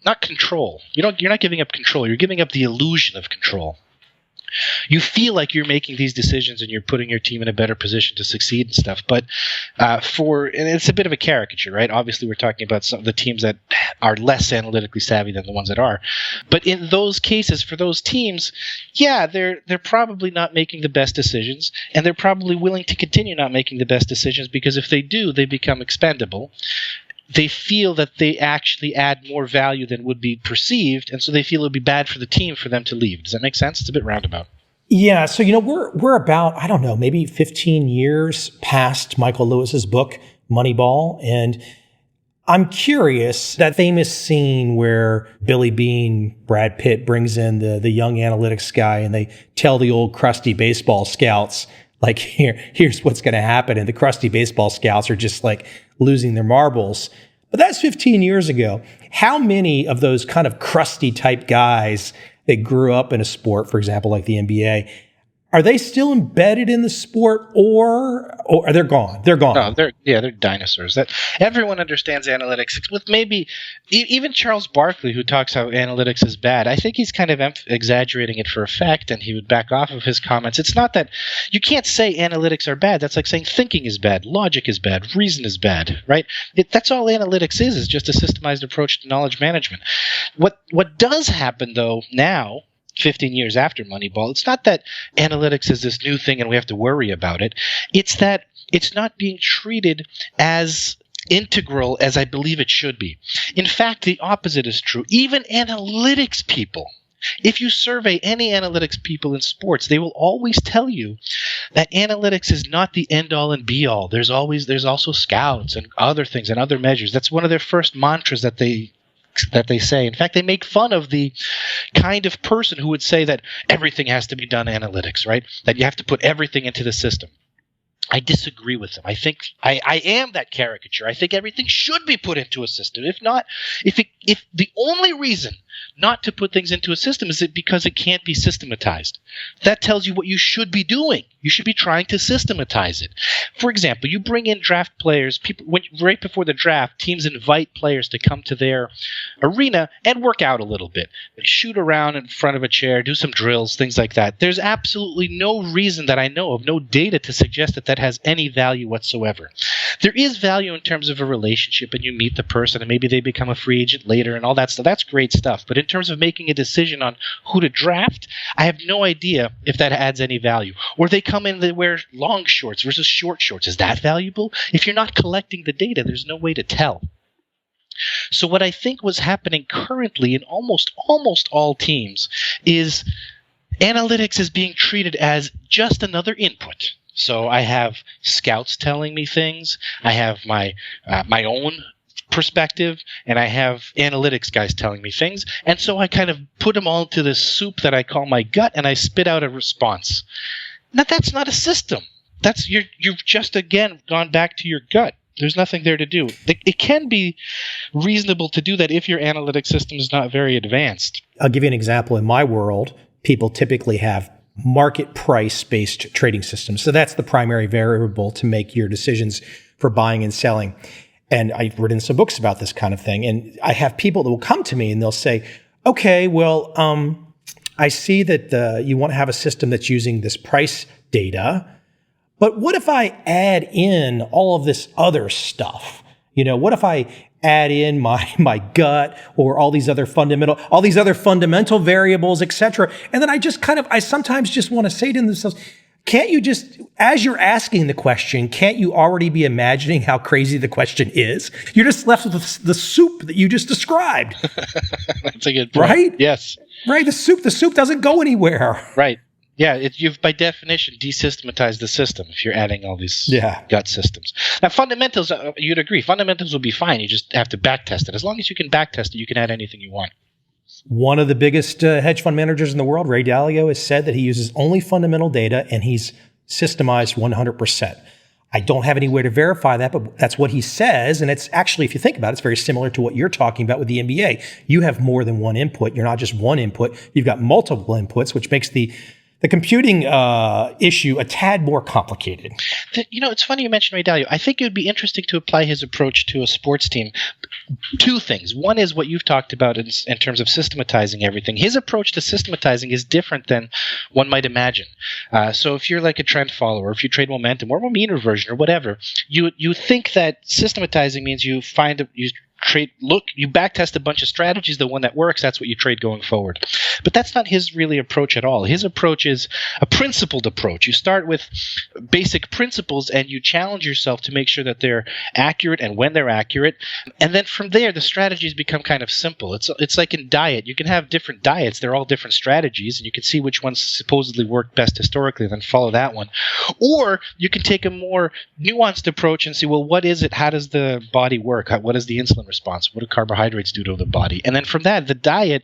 not control. You're not giving up control. You're giving up the illusion of control. You feel like you're making these decisions and you're putting your team in a better position to succeed and stuff. But and it's a bit of a caricature, right? Obviously, we're talking about some of the teams that are less analytically savvy than the ones that are. But in those cases, for those teams, yeah, they're probably not making the best decisions, and they're probably willing to continue not making the best decisions because if they do, they become expendable. they feel that they actually add more value than would be perceived, and so they feel it would be bad for the team for them to leave. Does that make sense? It's a bit roundabout. Yeah. So, we're about, I don't know, maybe 15 years past Michael Lewis's book, Moneyball. And I'm curious, that famous scene where Billy Beane, Brad Pitt, brings in the young analytics guy, and they tell the old crusty baseball scouts, like, here's what's going to happen. And the crusty baseball scouts are just like losing their marbles. But that's 15 years ago. How many of those kind of crusty type guys that grew up in a sport, for example, like the NBA, are they still embedded in the sport, or are they gone? They're gone. No, they're dinosaurs. That everyone understands analytics. With maybe even Charles Barkley, who talks how analytics is bad. I think he's kind of exaggerating it for effect, and he would back off of his comments. It's not that you can't say analytics are bad. That's like saying thinking is bad, logic is bad, reason is bad, right? That's all analytics is just a systemized approach to knowledge management. What does happen though now, 15 years after Moneyball, it's not that analytics is this new thing and we have to worry about it. It's that it's not being treated as integral as I believe it should be. In fact, the opposite is true. Even analytics people, if you survey any analytics people in sports, they will always tell you that analytics is not the end-all and be-all. There's also scouts and other things and other measures. That's one of their first mantras that they say. In fact, they make fun of the kind of person who would say that everything has to be done analytics, right? That you have to put everything into the system. I disagree with them. I think I am that caricature. I think everything should be put into a system. If not, if the only reason not to put things into a system is because it can't be systematized. That tells you what you should be doing. You should be trying to systematize it. For example, you bring in draft players. Right before the draft, teams invite players to come to their arena and work out a little bit. Shoot around in front of a chair, do some drills, things like that. There's absolutely no reason that I know of, no data to suggest that has any value whatsoever. There is value in terms of a relationship, and you meet the person, and maybe they become a free agent later and all that stuff. That's great stuff. But in terms of making a decision on who to draft, I have no idea if that adds any value. Or they come in, they wear long shorts versus short shorts. Is that valuable? If you're not collecting the data, there's no way to tell. So what I think was happening currently in almost all teams is analytics is being treated as just another input. So I have scouts telling me things. I have my own perspective, and I have analytics guys telling me things. And so I kind of put them all into this soup that I call my gut, and I spit out a response. Now that's not a system. You've just again gone back to your gut. There's nothing there to do. It can be reasonable to do that if your analytic system is not very advanced. I'll give you an example. In my world, people typically have market price-based trading systems. So that's the primary variable to make your decisions for buying and selling. And I've written some books about this kind of thing. And I have people that will come to me and they'll say, okay, well, I see that you want to have a system that's using this price data, but what if I add in all of this other stuff? What if I add in my gut or all these other fundamental variables, et cetera? And then I sometimes just want to say to themselves, can't you just, as you're asking the question, can't you already be imagining how crazy the question is? You're just left with the soup that you just described. That's a good point. Right? Yes. Right. The soup doesn't go anywhere. Right. Yeah, you've by definition desystematized the system if you're adding all these gut systems. Now, fundamentals, you'd agree, fundamentals will be fine. You just have to backtest it. As long as you can backtest it, you can add anything you want. One of the biggest hedge fund managers in the world, Ray Dalio, has said that he uses only fundamental data and he's systemized 100%. I don't have any way to verify that, but that's what he says. And it's actually, if you think about it, it's very similar to what you're talking about with the NBA. You have more than one input. You're not just one input. You've got multiple inputs, which makes the computing issue a tad more complicated. It's funny you mentioned Ray Dalio. I think it would be interesting to apply his approach to a sports team. Two things. One is what you've talked about in terms of systematizing everything. His approach to systematizing is different than one might imagine. So if you're like a trend follower, if you trade momentum or a mean reversion or whatever, you think that systematizing means you you backtest a bunch of strategies. The one that works, that's what you trade going forward. But that's not his really approach at all. His approach is a principled approach. You start with basic principles and you challenge yourself to make sure that they're accurate and when they're accurate. And then from there, the strategies become kind of simple. It's like in diet. You can have different diets. They're all different strategies, and you can see which ones supposedly work best historically and then follow that one. Or you can take a more nuanced approach and see, well, what is it? How does the body work? What is the insulin response? What do carbohydrates do to the body? And then from that, the diet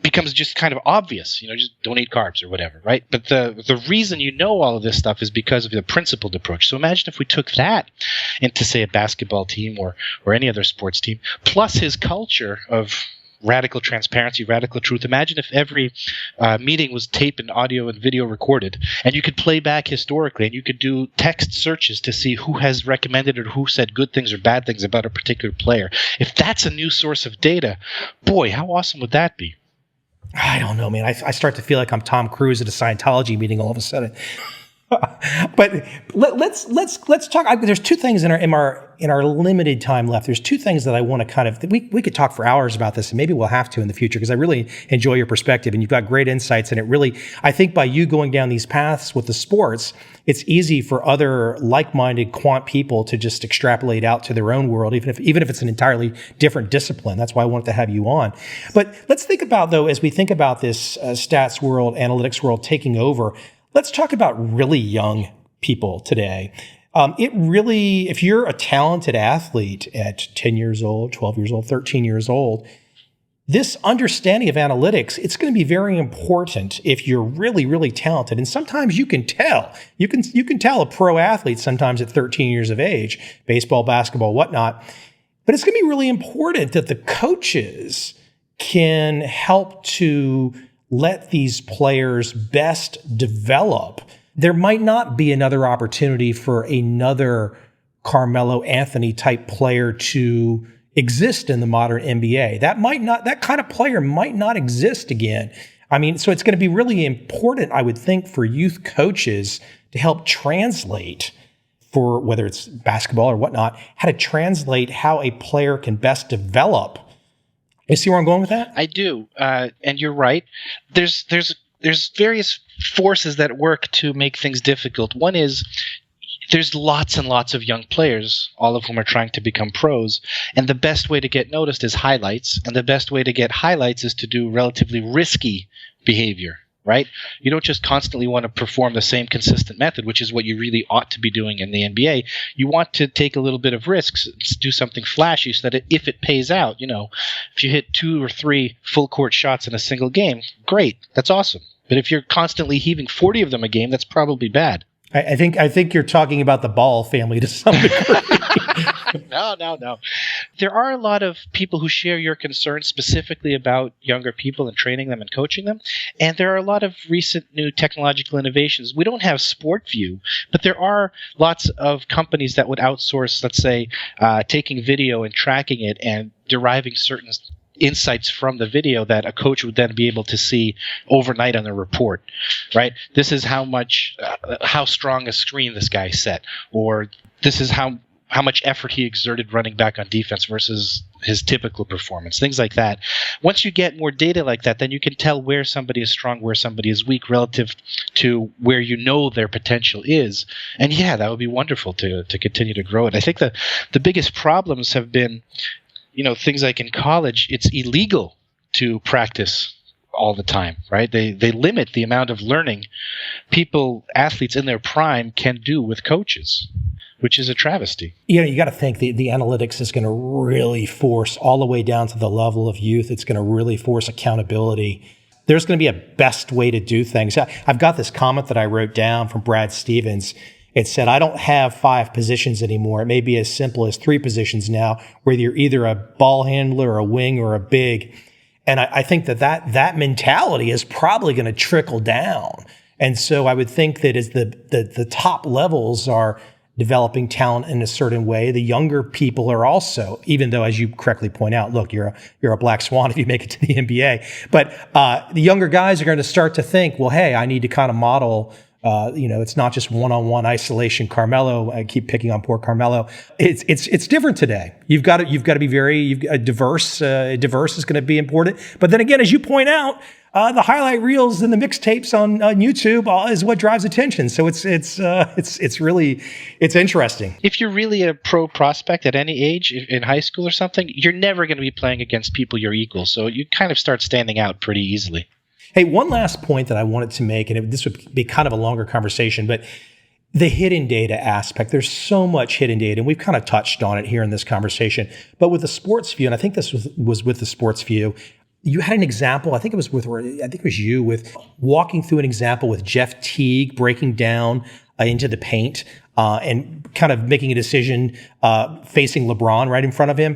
becomes just kind of obvious. Just don't eat carbs or whatever, right? But the reason you know all of this stuff is because of the principled approach. So imagine if we took that into, say, a basketball team or any other sports team, plus his culture of radical transparency, radical truth. Imagine if every meeting was taped and audio and video recorded, and you could play back historically, and you could do text searches to see who has recommended or who said good things or bad things about a particular player. If that's a new source of data, boy, how awesome would that be? I don't know, man. I start to feel like I'm Tom Cruise at a Scientology meeting all of a sudden. But let's talk. There's two things in our limited time left. There's two things that I want to kind of, we could talk for hours about this, and maybe we'll have to in the future, because I really enjoy your perspective and you've got great insights. And it really, I think by you going down these paths with the sports, it's easy for other like-minded quant people to just extrapolate out to their own world, even if it's an entirely different discipline. That's why I wanted to have you on. But let's think about, though, as we think about this stats world, analytics world taking over, let's talk about really young people today. If you're a talented athlete at 10 years old, 12 years old, 13 years old, this understanding of analytics, it's going to be very important if you're really, really talented. And sometimes you can tell. You can tell a pro athlete sometimes at 13 years of age, baseball, basketball, whatnot. But it's going to be really important that the coaches can help to let these players best develop. There might not be another opportunity for another Carmelo Anthony type player to exist in the modern NBA. That kind of player might not exist again. I mean, so it's going to be really important, I would think, for youth coaches to help translate, for whether it's basketball or whatnot, how to translate how a player can best develop. You see where I'm going with that? I do, and you're right. There's various forces that work to make things difficult. One is there's lots and lots of young players, all of whom are trying to become pros, and the best way to get noticed is highlights, and the best way to get highlights is to do relatively risky behavior, right? You don't just constantly want to perform the same consistent method, which is what you really ought to be doing in the NBA. You want to take a little bit of risks, do something flashy, so that if it pays out, if you hit 2 or 3 full court shots in a single game, great, that's awesome. But if you're constantly heaving 40 of them a game, that's probably bad. I think you're talking about the Ball family to some degree. No. There are a lot of people who share your concerns specifically about younger people and training them and coaching them. And there are a lot of recent new technological innovations. We don't have SportView, but there are lots of companies that would outsource, let's say, taking video and tracking it and deriving certain insights from the video that a coach would then be able to see overnight on a report, right? This is how strong a screen this guy set, or this is how much effort he exerted running back on defense versus his typical performance, things like that. Once you get more data like that, then you can tell where somebody is strong, where somebody is weak relative to where their potential is. And yeah, that would be wonderful to continue to grow it. I think the biggest problems have been, things like in college, it's illegal to practice all the time, right? They limit the amount of learning athletes in their prime can do with coaches, which is a travesty. You got to think the analytics is going to really force all the way down to the level of youth. It's going to really force accountability. There's going to be a best way to do things. I've got this comment that I wrote down from Brad Stevens. It said, I don't have 5 positions anymore. It may be as simple as 3 positions now, where you're either a ball handler, a wing, or a big. And I think that mentality is probably going to trickle down. And so I would think that as the top levels are developing talent in a certain way, the younger people are also, even though, as you correctly point out, look, you're a black swan if you make it to the NBA. But the younger guys are going to start to think, well, hey, I need to kind of model It's not just one-on-one isolation. Carmelo, I keep picking on poor Carmelo. It's different today. You've got to be very diverse. Diverse is going to be important. But then again, as you point out, the highlight reels and the mixtapes on YouTube is what drives attention. So it's interesting. If you're really a pro prospect at any age, in high school or something, you're never going to be playing against people you're equal. So you kind of start standing out pretty easily. Hey, one last point that I wanted to make, and this would be kind of a longer conversation, but the hidden data aspect. There's so much hidden data, and we've kind of touched on it here in this conversation. But with the Sports View, and I think this was with the Sports View, you had an example. I think it was you with walking through an example with Jeff Teague breaking down into the paint and kind of making a decision facing LeBron right in front of him.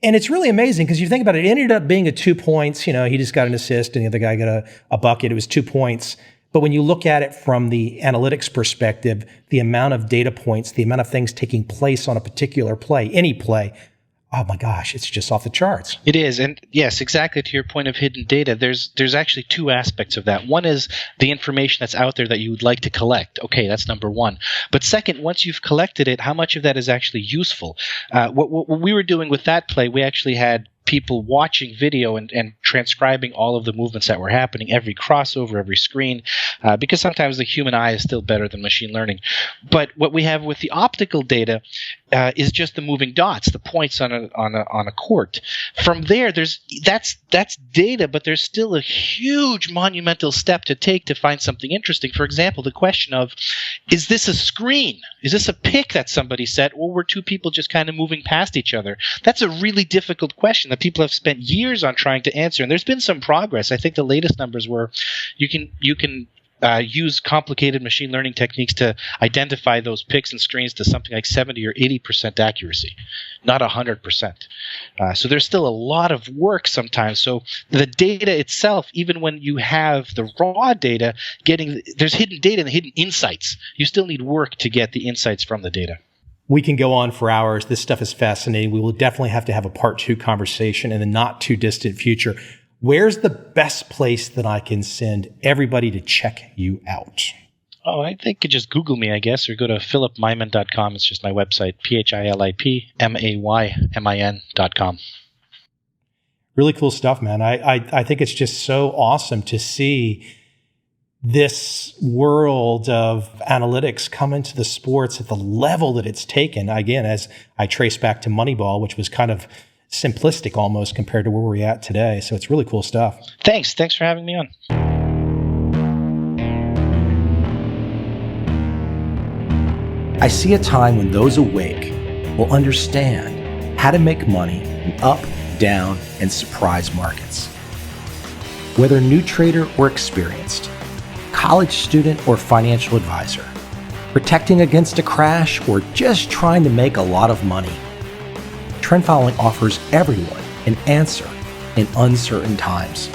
And it's really amazing because you think about it, it ended up being 2 points. He just got an assist and the other guy got a bucket. It was 2 points. But when you look at it from the analytics perspective, the amount of data points, the amount of things taking place on a particular play, any play, oh my gosh, it's just off the charts. It is. And yes, exactly to your point of hidden data, there's actually two aspects of that. One is the information that's out there that you would like to collect. Okay, that's number one. But second, once you've collected it, how much of that is actually useful? What we were doing with that play, we actually had people watching video and transcribing all of the movements that were happening, every crossover, every screen, because sometimes the human eye is still better than machine learning. But what we have with the optical data is just the moving dots, the points on a court. From there, that's data, but there's still a huge monumental step to take to find something interesting. For example, the question of, is this a screen? Is this a pick that somebody set, or were two people just kind of moving past each other? That's a really difficult question that people have spent years on trying to answer, and there's been some progress. I think the latest numbers were you can use complicated machine learning techniques to identify those picks and screens to something like 70 or 80% accuracy, not 100%. So there's still a lot of work sometimes. So the data itself, even when you have the raw data, there's hidden data and hidden insights. You still need work to get the insights from the data. We can go on for hours. This stuff is fascinating. We will definitely have to have a part 2 conversation in the not too distant future. Where's the best place that I can send everybody to check you out? Oh, I think you could just Google me, I guess, or go to philipmaymin.com. It's just my website, philipmaymin.com. Really cool stuff, man. I think it's just so awesome to see this world of analytics come into the sports at the level that it's taken. Again, as I trace back to Moneyball, which was kind of simplistic almost compared to where we're at today. So it's really cool stuff. Thanks for having me on. I see a time when those awake will understand how to make money in up, down, and surprise markets. Whether new trader or experienced, college student or financial advisor, protecting against a crash or just trying to make a lot of money, trend following offers everyone an answer in uncertain times.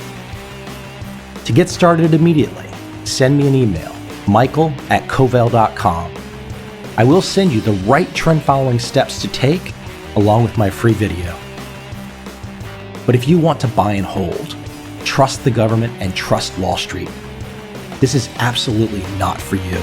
To get started immediately, send me an email, michael@covel.com. I will send you the right trend following steps to take along with my free video. But if you want to buy and hold, trust the government and trust Wall Street, this is absolutely not for you.